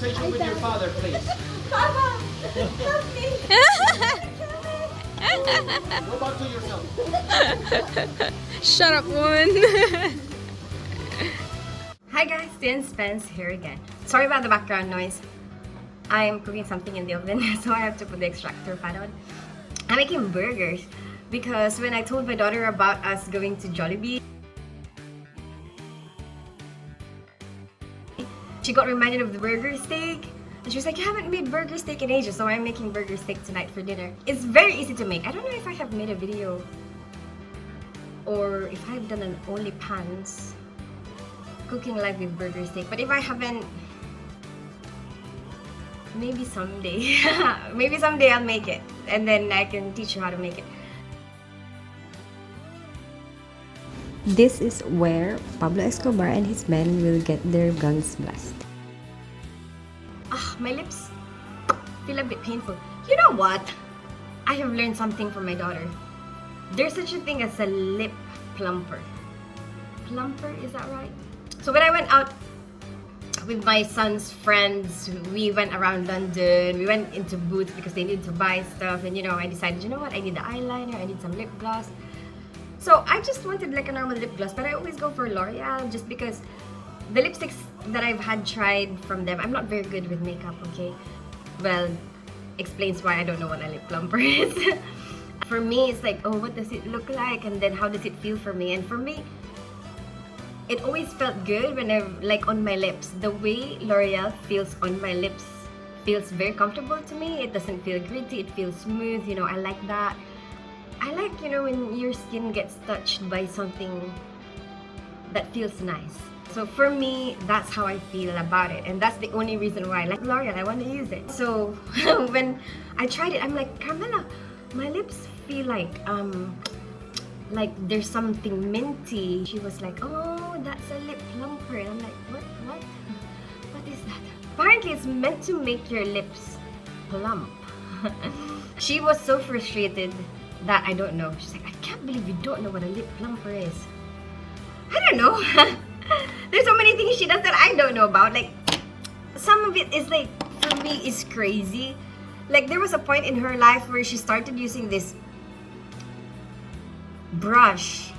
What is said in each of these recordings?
conversation with your father, please. Papa, help me. Go back to yourself. Shut up, woman. Hi guys, Tin Spence here again. Sorry about the background noise. I'm cooking something in the oven, so I have to put the extractor fan on. I'm making burgers because when I told my daughter about us going to Jollibee, she got reminded of the burger steak. And she was like, you haven't made burger steak in ages, so I'm making burger steak tonight for dinner. It's very easy to make. I don't know if I have made a video or if I've done an OnlyPans cooking live with burger steak. But if I haven't, maybe someday. Maybe someday I'll make it. And then I can teach you how to make it. This is where Pablo Escobar and his men will get their guns blasted. Ah, my lips feel a bit painful. You know what? I have learned something from my daughter. There's such a thing as a lip plumper. Plumper, is that right? So when I went out with my son's friends, we went around London, we went into booths because they needed to buy stuff, and I decided, you know what, I need the eyeliner, I need some lip gloss. So I just wanted like a normal lip gloss, but I always go for L'Oreal just because the lipsticks that I've had tried from them, I'm not very good with makeup, okay? Well, explains why I don't know what a lip plumper is. For me, it's like, oh, what does it look like? And then how does it feel for me? And for me, it always felt good when like on my lips. The way L'Oreal feels on my lips feels very comfortable to me. It doesn't feel gritty, it feels smooth, I like that. I like, when your skin gets touched by something that feels nice. So for me, that's how I feel about it. And that's the only reason why I like L'Oreal, I want to use it. So when I tried it, I'm like, Carmela, my lips feel like there's something minty. She was like, oh, that's a lip plumper. And I'm like, what is that? Apparently it's meant to make your lips plump. She was so frustrated that I don't know. She's like, I can't believe you don't know what a lip plumper is. I don't know. There's so many things she does that I don't know about. Like, some of it is like, for me, is crazy. Like, there was a point in her life where she started using this brush.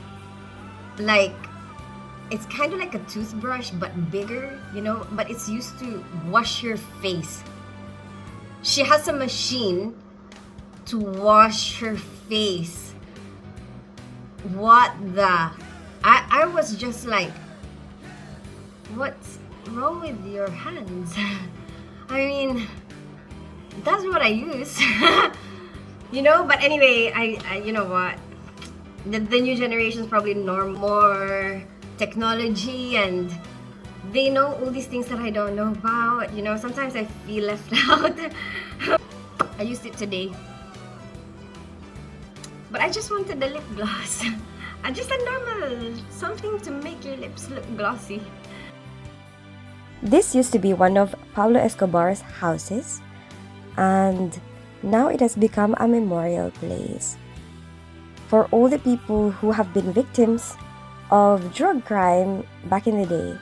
Like, it's kind of like a toothbrush, but bigger, but it's used to wash your face. She has a machine to wash her face. What the? I was just like, what's wrong with your hands? I mean, that's what I use. But anyway, I you know what? The new generations probably know more technology and they know all these things that I don't know about. Sometimes I feel left out. I used it today. But I just wanted the lip gloss. Just a normal, something to make your lips look glossy. This used to be one of Pablo Escobar's houses, and now it has become a memorial place for all the people who have been victims of drug crime back in the day.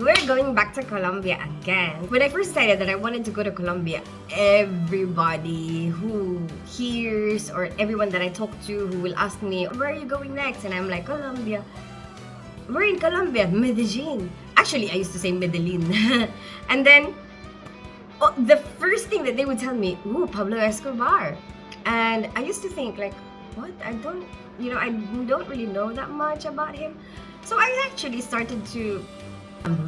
We're going back to Colombia again. When I first decided that I wanted to go to Colombia, everybody who hears or everyone that I talk to who will ask me, where are you going next? And I'm like, Colombia. We're in Colombia, Medellin. Actually, I used to say Medellin. And then, the first thing that they would tell me, ooh, Pablo Escobar. And I used to think like, what? I don't really know that much about him. So I actually started to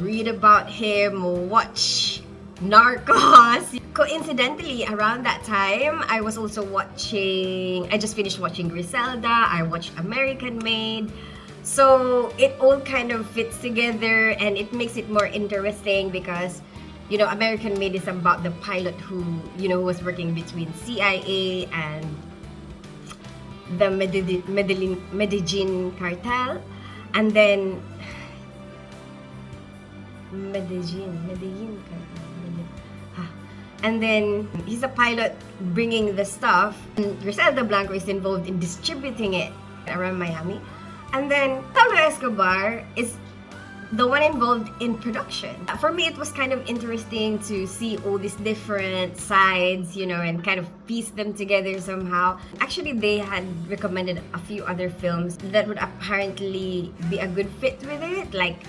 read about him, watch Narcos. Coincidentally, around that time, I was also I just finished watching Griselda, I watched American Made. So it all kind of fits together and it makes it more interesting because, American Made is about the pilot who, was working between CIA and the Medellin cartel, and then Medellin cartel. And then he's a pilot bringing the stuff. And Griselda Blanco is involved in distributing it around Miami. And then Pablo Escobar is the one involved in production. For me, it was kind of interesting to see all these different sides, and kind of piece them together somehow. Actually, they had recommended a few other films that would apparently be a good fit with it. Like,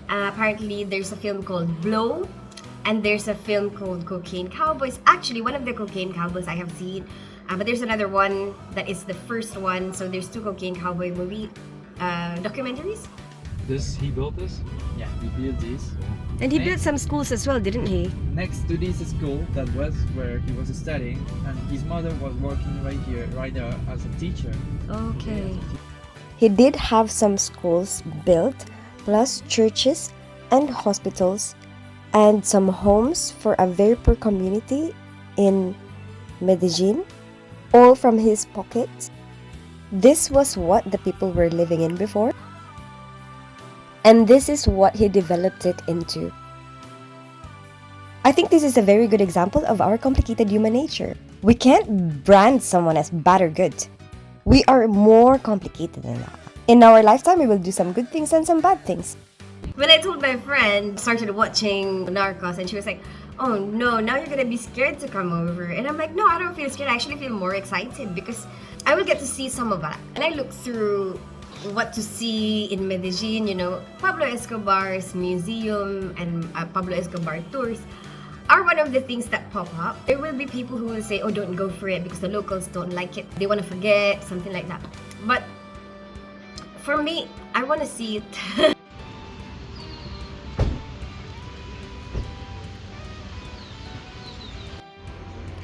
apparently there's a film called Blow, and there's a film called Cocaine Cowboys. Actually, one of the Cocaine Cowboys I have seen, but there's another one that is the first one. So there's two Cocaine Cowboy movie documentaries. He built this? Yeah, we built this. And he built some schools as well, didn't he? Next to this school, that was where he was studying, and his mother was working right there as a teacher. Okay. He did have some schools built, plus churches and hospitals, and some homes for a very poor community in Medellin, all from his pocket. This was what the people were living in before, and this is what he developed it into. I think this is a very good example of our complicated human nature. We can't brand someone as bad or good. We are more complicated than that. In our lifetime, we will do some good things and some bad things. When I told my friend, started watching Narcos, and she was like, oh no, now you're gonna be scared to come over. And I'm like, no, I don't feel scared. I actually feel more excited because I will get to see some of that. And I look through what to see in Medellin, Pablo Escobar's museum and Pablo Escobar tours are one of the things that pop up. There will be people who will say, oh, don't go for it because the locals don't like it. They want to forget, something like that. But for me, I want to see it.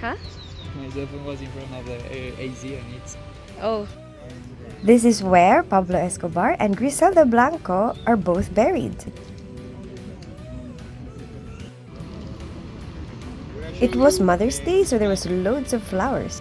Huh? My cell phone was in front of the AZ and it's... Oh. This is where Pablo Escobar and Griselda Blanco are both buried. It was Mother's Day, so there was loads of flowers.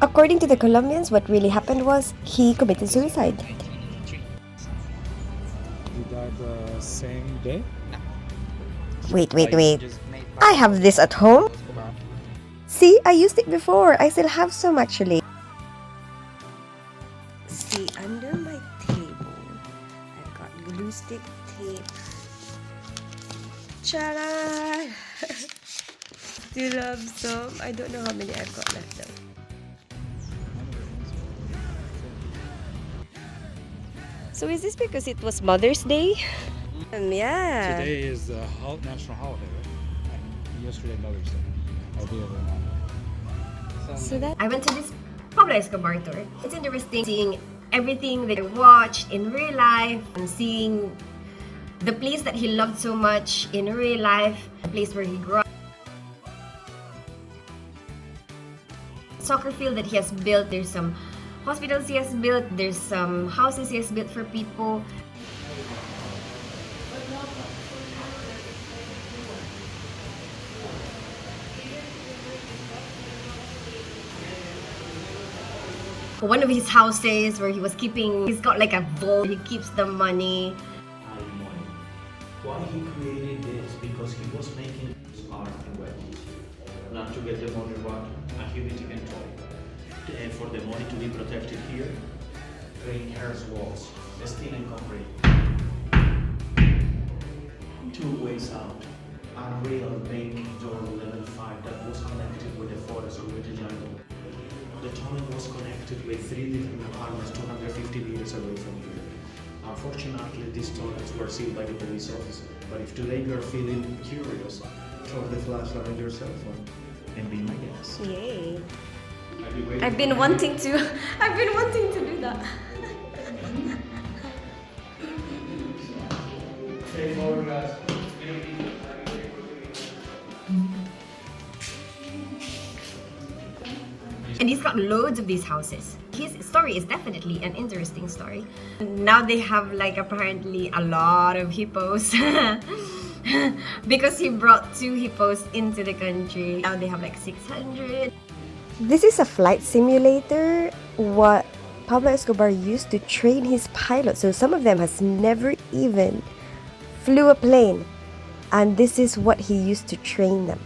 According to the Colombians, what really happened was he committed suicide. He died the same day? Wait. I have this at home. See, I used it before. I still have some actually. See, under my table, I've got glue stick tape. Ta-da! Still have some. I don't know how many I've got left though. So is this because it was Mother's Day? Yeah. Today is the national holiday, right? And yesterday Mother's Day. I'll be over now. So that I went to this Pablo Escobar tour. It's interesting seeing everything that I watched in real life and seeing the place that he loved so much in real life, the place where he grew up. Soccer field that he has built, there's some hospitals he has built, there's some houses he has built for people. One of his houses where he was keeping, he's got like a vault, he keeps the money. Why he created this? Because he was making art and weapons, not to get the money run and he to control. For the money to be protected here, green hairs walls, steel and concrete. 2 ways out. Unreal main door level 5 that was connected with the forest or with the jungle. The tunnel was connected with 3 different apartments 250 meters away from here. Unfortunately, these tunnels were sealed by the police officer. But if today you're feeling curious, throw the flashlight on your cell phone and be my guest. Yay. I've been wanting to do that. And he's got loads of these houses. His story is definitely an interesting story. Now they have like apparently a lot of hippos because he brought 2 hippos into the country. Now they have like 600. This is a flight simulator, what Pablo Escobar used to train his pilots. So some of them has never even flew a plane, and this is what he used to train them.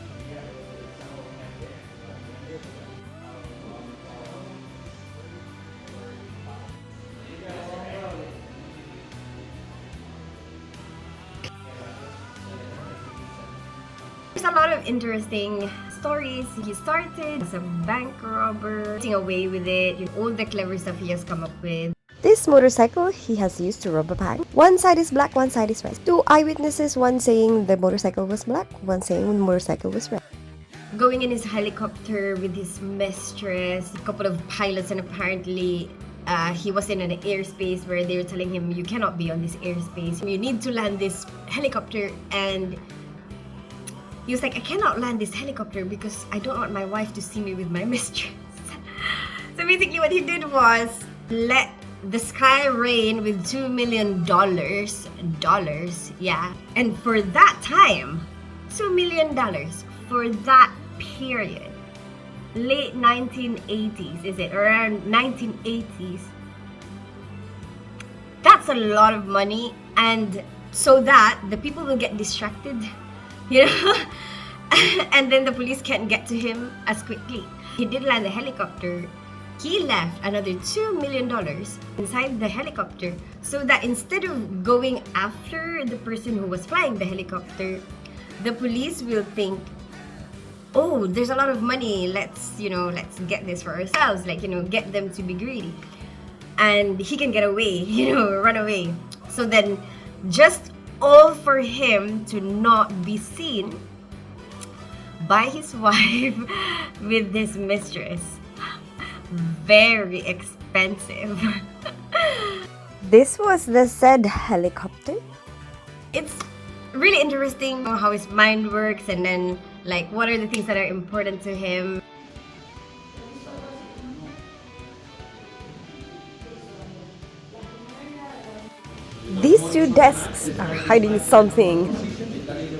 There's a lot of interesting stories. He started as a bank robber, getting away with it, all the clever stuff he has come up with. This motorcycle he has used to rob a bank. One side is black, one side is red. 2 eyewitnesses, one saying the motorcycle was black, one saying the motorcycle was red. Going in his helicopter with his mistress, a couple of pilots, and apparently he was in an airspace where they were telling him, you cannot be on this airspace, you need to land this helicopter. And he was like, I cannot land this helicopter because I don't want my wife to see me with my mistress. So basically what he did was let the sky rain with $2 million. Yeah. And for that time, $2 million for that period. Late 1980s, is it? Around 1980s. That's a lot of money. And so that the people will get distracted, you know, and then the police can't get to him as quickly. He did land the helicopter. He left another $2 million inside the helicopter so that instead of going after the person who was flying the helicopter, the police will think, oh, there's a lot of money, let's get this for ourselves, get them to be greedy. And he can get away, run away. So then just all for him to not be seen by his wife with his mistress. Very expensive. This was the said helicopter. It's really interesting how his mind works, and then what are the things that are important to him. These 2 desks are hiding something.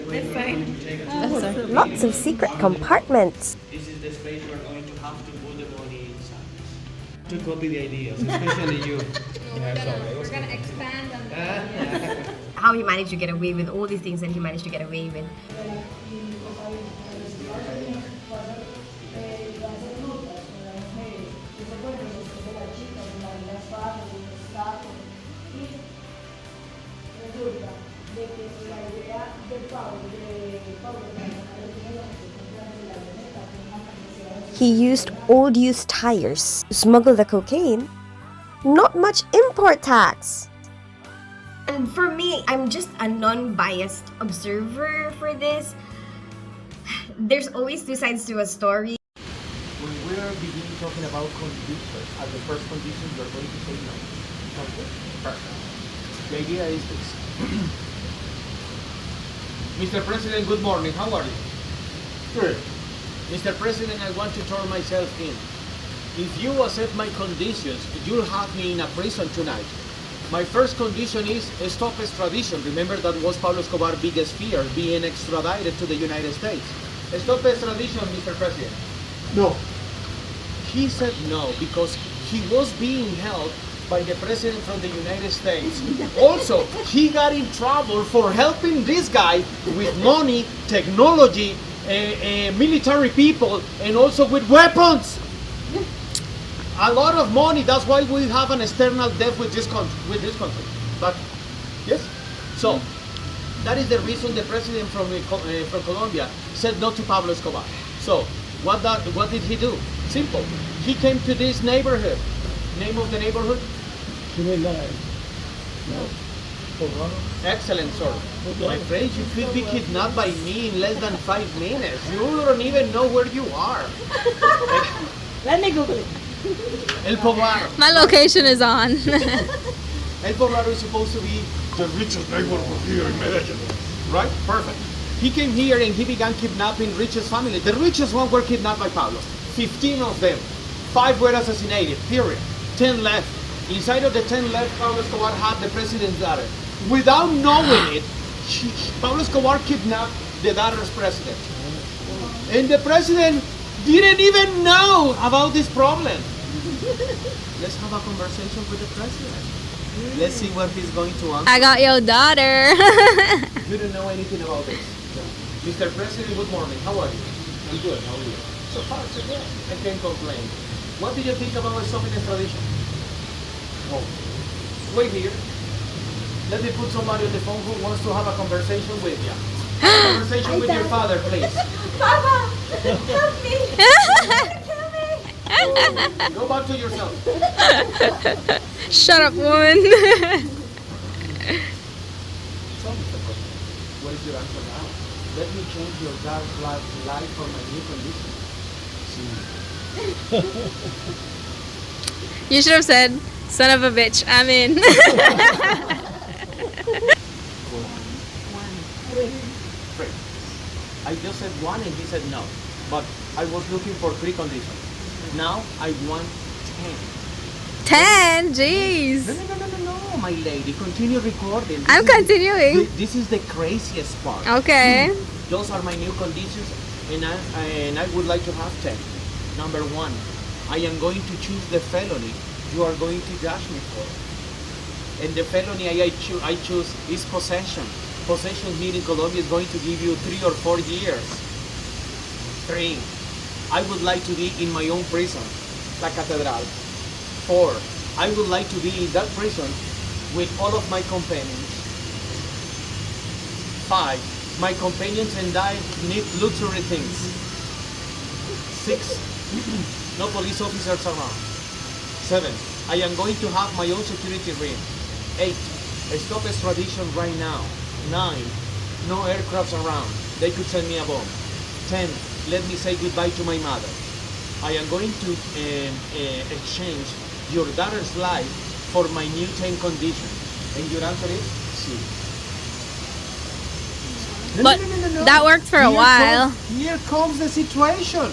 That's fine. Lots of secret compartments. This is the space we're going to have to put the money inside. To copy the ideas, especially you. We're gonna expand on that. How he managed to get away with all these things that he managed to get away with. He used old used tires to smuggle the cocaine. Not much import tax. And for me, I'm just a non-biased observer for this. There's always 2 sides to a story. When we're beginning talking about conditions, at the first condition, you're going to say no. Okay, perfect. The idea is this. Mr. President, good morning. How are you? Good. Mr. President, I want to turn myself in. If you accept my conditions, you'll have me in a prison tonight. My first condition is stop extradition. Remember, that was Pablo Escobar's biggest fear, being extradited to the United States. Stop extradition, Mr. President. No. He said no because he was being held by the president from the United States. Also, he got in trouble for helping this guy with money, technology, military people, and also with weapons. A lot of money. That's why we have an external debt with this country. But yes, so that is the reason the president from Colombia said no to Pablo Escobar. So what did he do? Simple. He came to this neighborhood. Name of the neighborhood? Excellent, sir. My friend, you could be kidnapped by me in less than 5 minutes. You don't even know where you are. Let me Google it. El Poblado. My location is on. El Poblado is supposed to be the richest neighborhood here in Medellin. Right? Perfect. He came here and he began kidnapping richest family. The richest one were kidnapped by Pablo. 15 of them. 5 were assassinated, period. 10 left. Inside of the 10 left, Pablo Escobar had the president's daughter. Without knowing it, Pablo Escobar kidnapped the daughter's president. And the president didn't even know about this problem. Let's have a conversation with the president. Let's see what he's going to answer. I got your daughter. You don't know anything about this. Mr. President, good morning. How are you? I'm good. How are you? So far, so good. I can't complain. What do you think about our Soviet tradition? Oh, wait here. Let me put somebody on the phone who wants to have a conversation with you. Conversation with your father, please. Papa, help me! Kill me! Oh, go back to yourself. Shut up, woman. So, Mr. President, what is your answer now? Let me change your dark life for my new condition. You should have said, son of a bitch, I'm in. Three. I just said one and he said no. But I was looking for 3 conditions. Now I want 10. 10, jeez. No, my lady. Continue recording. I'm continuing. This is the craziest part. Okay. Those are my new conditions and I would like to have 10. Number 1, I am going to choose the felony you are going to judge me for. And the felony I choose is possession. Possession here in Colombia is going to give you 3 or 4 years. 3, I would like to be in my own prison, La Catedral. 4, I would like to be in that prison with all of my companions. 5, my companions and I need luxury things. 6, no police officers around. 7, I am going to have my own security ring. 8, stop extradition right now. 9, no aircrafts around. They could send me a bomb. 10, let me say goodbye to my mother. I am going to exchange your daughter's life for my new 10 conditions. And your answer is C. But that worked for a while. Here comes the situation.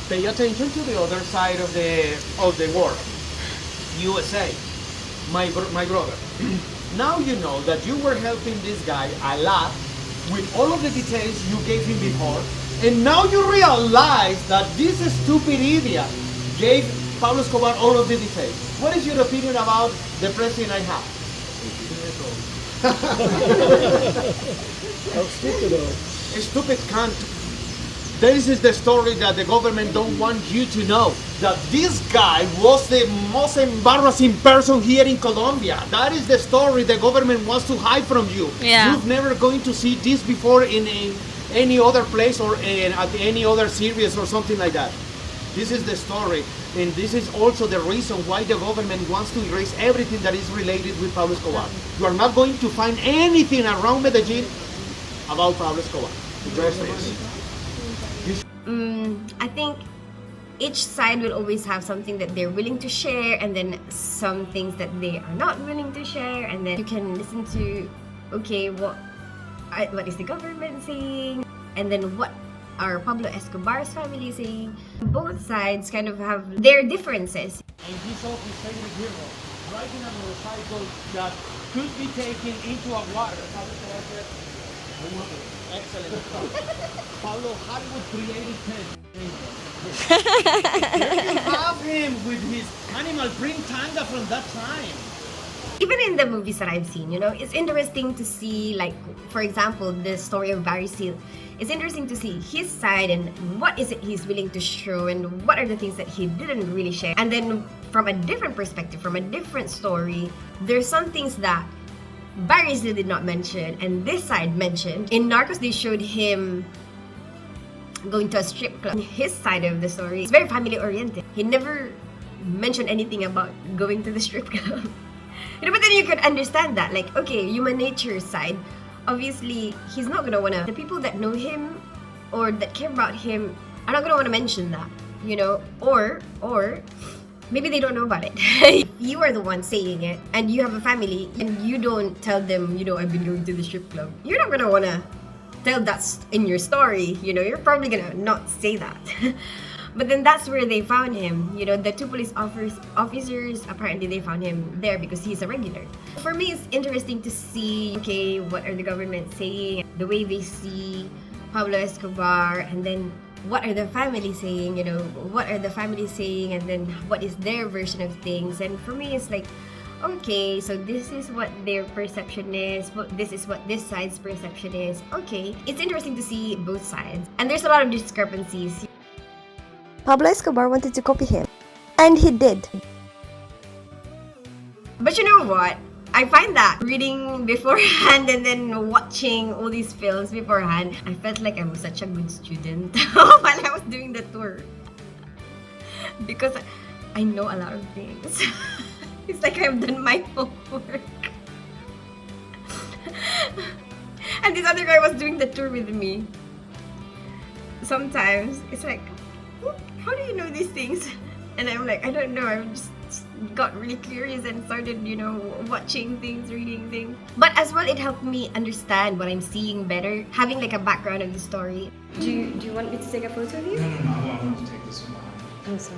Pay attention to the other side of the world. USA, my brother. Now you know that you were helping this guy a lot with all of the details you gave him before, and now you realize that this stupid idiot gave Pablo Escobar all of the details. What is your opinion about the president I have? How stupid A stupid cunt. This is the story that the government don't want you to know. That this guy was the most embarrassing person here in Colombia. That is the story the government wants to hide from you. Yeah. You've never going to see this before in any other place or at any other series or something like that. This is the story, and this is also the reason why the government wants to erase everything that is related with Pablo Escobar. You are not going to find anything around Medellin about Pablo Escobar. Just this. I think each side will always have something that they're willing to share, and then some things that they are not willing to share, and then you can listen to, okay, what is the government saying, and then what are Pablo Escobar's family saying. Both sides kind of have their differences. And he's also famous hero, riding a motorcycle that could be taken into a water. Excellent. Pablo, Hollywood created 10. There you have him with his animal print tanga from that time. Even in the movies that I've seen, it's interesting to see, like, for example, the story of Barry Seal. It's interesting to see his side and what is it he's willing to show and what are the things that he didn't really share. And then from a different perspective, from a different story, there's some things that Barry Seal did not mention and this side mentioned. In Narcos, they showed him going to a strip club. His side of the story is very family oriented. He never mentioned anything about going to the strip club. But then you could understand that, like, okay, human nature side, obviously he's not gonna wanna, the people that know him or that care about him are not gonna wanna mention that, or maybe they don't know about it. If you are the one saying it and you have a family and you don't tell them, I've been going to the strip club, you're not gonna wanna tell that in your story, you're probably gonna not say that. But then that's where they found him. You know, the two police officers apparently they found him there because he's a regular. For me, it's interesting to see, okay, what are the government saying, the way they see Pablo Escobar, and then what are the families saying, you know, what are the families saying, and then what is their version of things. And for me, it's like, okay, so this is what their perception is, this is what this side's perception is. Okay, it's interesting to see both sides. And there's a lot of discrepancies. Pablo Escobar wanted to copy him, and he did. But you know what? I find that reading beforehand and then watching all these films beforehand, I felt like I was such a good student while I was doing the tour. Because I know a lot of things. It's like I've done my homework. And this other guy was doing the tour with me. Sometimes it's like, how do you know these things? And I'm like, I don't know. I just got really curious and started, you know, watching things, reading things. But as well, it helped me understand what I'm seeing better, having like a background of the story. Do you want me to take a photo of you? No, I want to take this one. I'm sorry.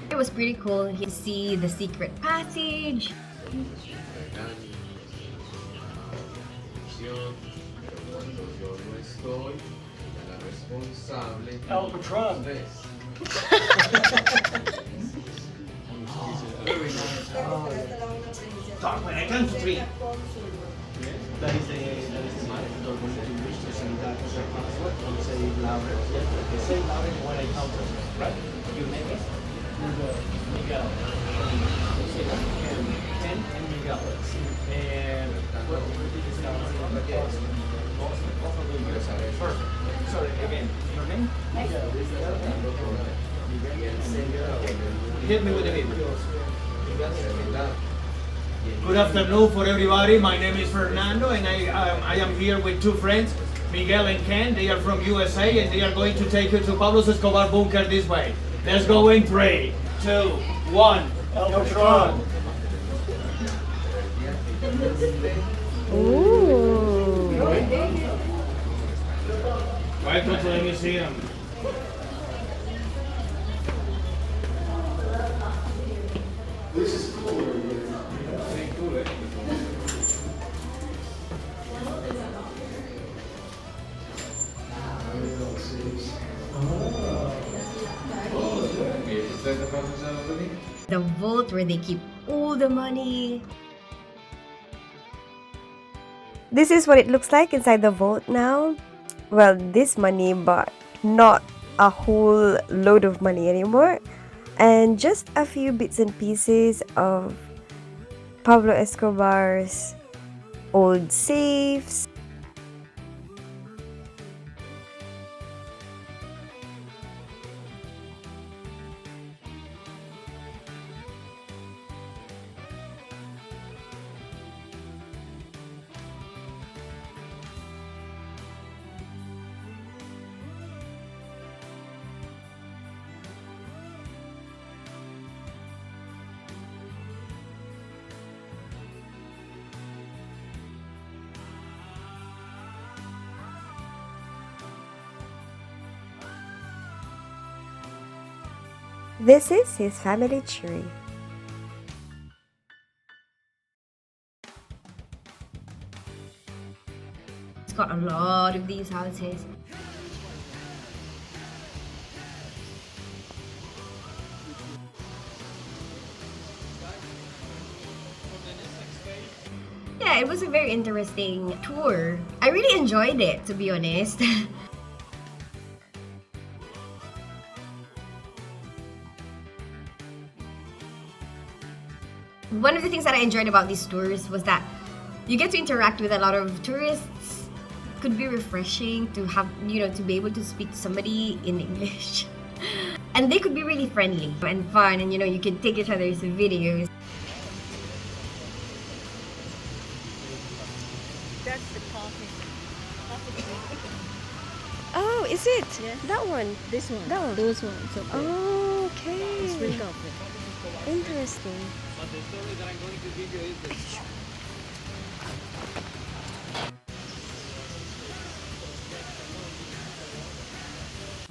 It was pretty cool to see the secret passage. El Patron. I can't stream. That is the mark. You're going to wish to say that as a password and say louder. Say louder when I count it, right? You make it. You go Miguel. Say that. Ken and Miguel. And what is perfect. Sorry, again. Your name? Miguel. Hit me with the video. Good afternoon for everybody. My name is Fernando and I am here with two friends, Miguel and Ken. They are from USA and they are going to take you to Pablo Escobar bunker this way. Let's go in 3, 2, 1. El Patron. Ooh. Welcome to the museum. This is cool. The vault where they keep all the money. This is what it looks like inside the vault now. Well, this money, but not a whole load of money anymore. And just a few bits and pieces of Pablo Escobar's old safes. This is his family tree. It's got a lot of these houses. Yeah, it was a very interesting tour. I really enjoyed it, to be honest. One of the things that I enjoyed about these tours was that you get to interact with a lot of tourists. It could be refreshing to have, to be able to speak to somebody in English. And they could be really friendly and fun, and you can take each other's videos. That's the coffee. Oh, is it? Yes. That one? This one. That one? Those ones. Okay. Oh, okay. It's free coffee. Interesting. But the story that I'm going to give you is that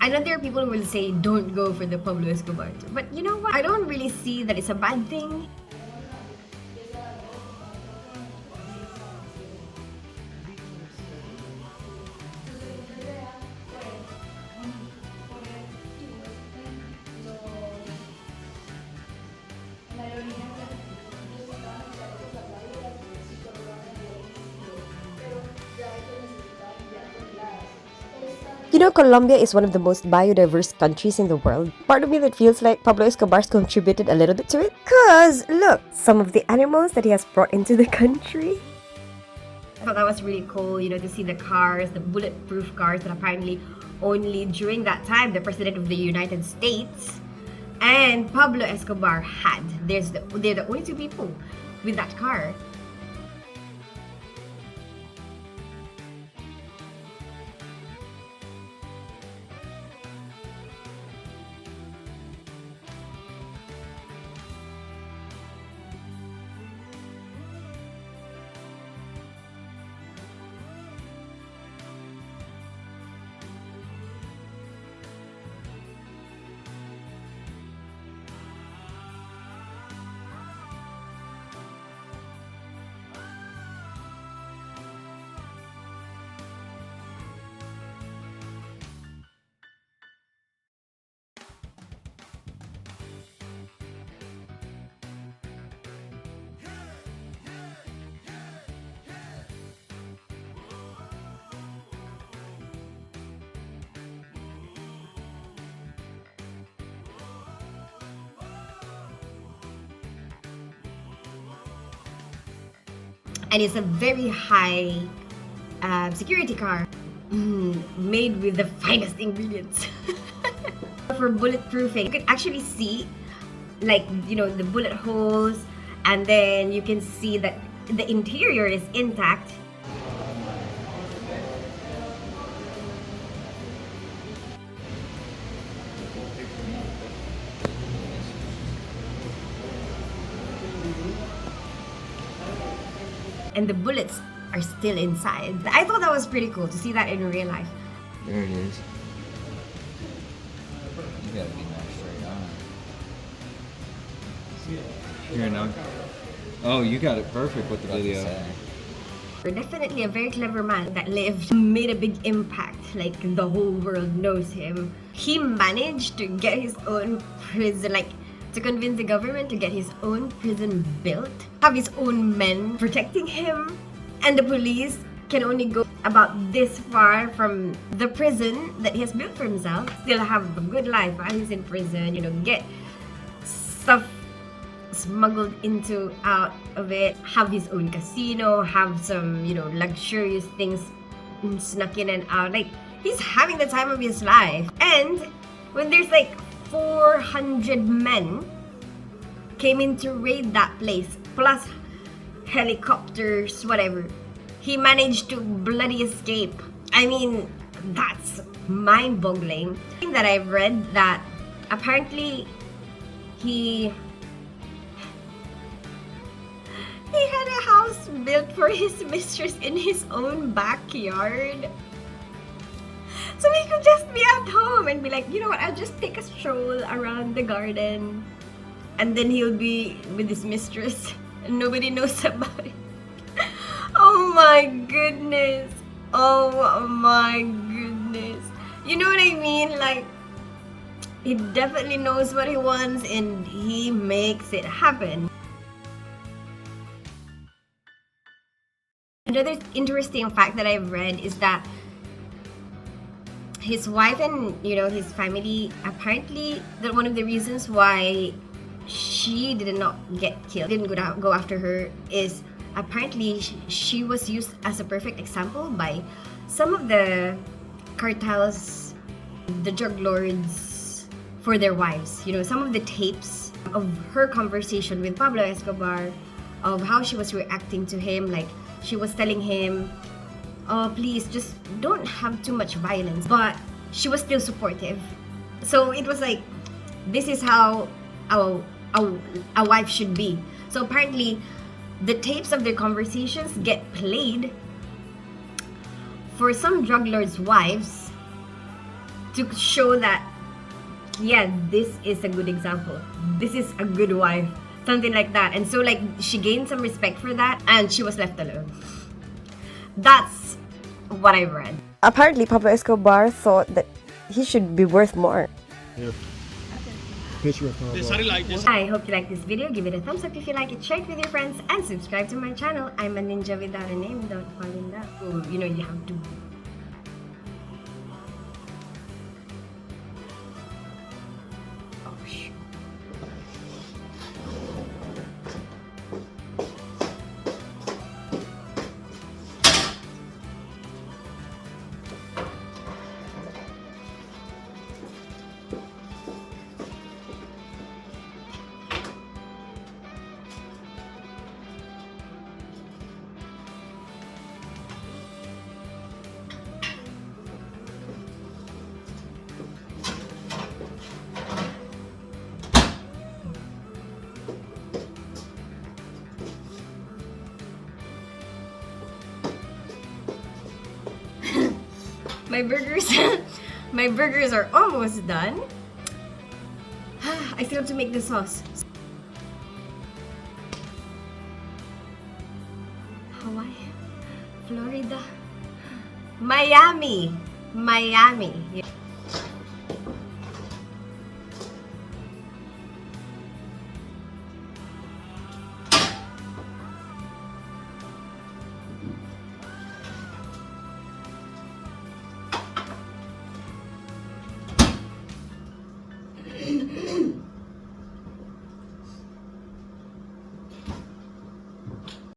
I know there are people who will say don't go for the Pablo Escobar tour, but you know what? I don't really see that it's a bad thing. You know, Colombia is one of the most biodiverse countries in the world. Part of me that feels like Pablo Escobar's contributed a little bit to it. Cause look, some of the animals that he has brought into the country. I thought that was really cool, to see the cars, the bulletproof cars that apparently only during that time the President of the United States and Pablo Escobar had. They're the only two people with that car. And it's a very high security car made with the finest ingredients. For bulletproofing, you can actually see the bullet holes, and then you can see that the interior is intact. And the bullets are still inside. I thought that was pretty cool to see that in real life. There it is. You gotta be more straight on. Here now. Oh, you got it perfect with the video. Definitely a very clever man that lived, made a big impact. Like, the whole world knows him. He managed to get his own prison, to convince the government to get his own prison built, have his own men protecting him, and the police can only go about this far from the prison that he has built for himself, still have a good life while he's in prison, get stuff smuggled out of it, have his own casino, have some, luxurious things snuck in and out. He's having the time of his life. And when there's 400 men came in to raid that place, plus helicopters, whatever, he managed to bloody escape. I mean, that's mind-boggling. That I've read that apparently he had a house built for his mistress in his own backyard. So he could just be at home and be like, you know what, I'll just take a stroll around the garden. And then he'll be with his mistress and nobody knows about it. Oh my goodness. Oh my goodness. You know what I mean? He definitely knows what he wants and he makes it happen. Another interesting fact that I've read is that his wife and his family, apparently that one of the reasons why she did not get killed, didn't go after her, is apparently she was used as a perfect example by some of the cartels, the drug lords, for their wives. Some of the tapes of her conversation with Pablo Escobar, of how she was reacting to him, she was telling him, oh, please, just don't have too much violence. But she was still supportive. So it was this is how a wife should be. So apparently, the tapes of their conversations get played for some drug lords' wives to show that, yeah, this is a good example. This is a good wife. Something like that. And so, like, she gained some respect for that and she was left alone. That's what I read. Apparently, Pablo Escobar thought that he should be worth more. Here. Picture of Pablo. I hope you like this video. Give it a thumbs up if you like it. Share it with your friends and subscribe to my channel. I'm a ninja without a name without falling down. Oh, you know, you have to. Oh, shoot. My burgers, my burgers are almost done. I still have to make the sauce. Hawaii, Florida, Miami.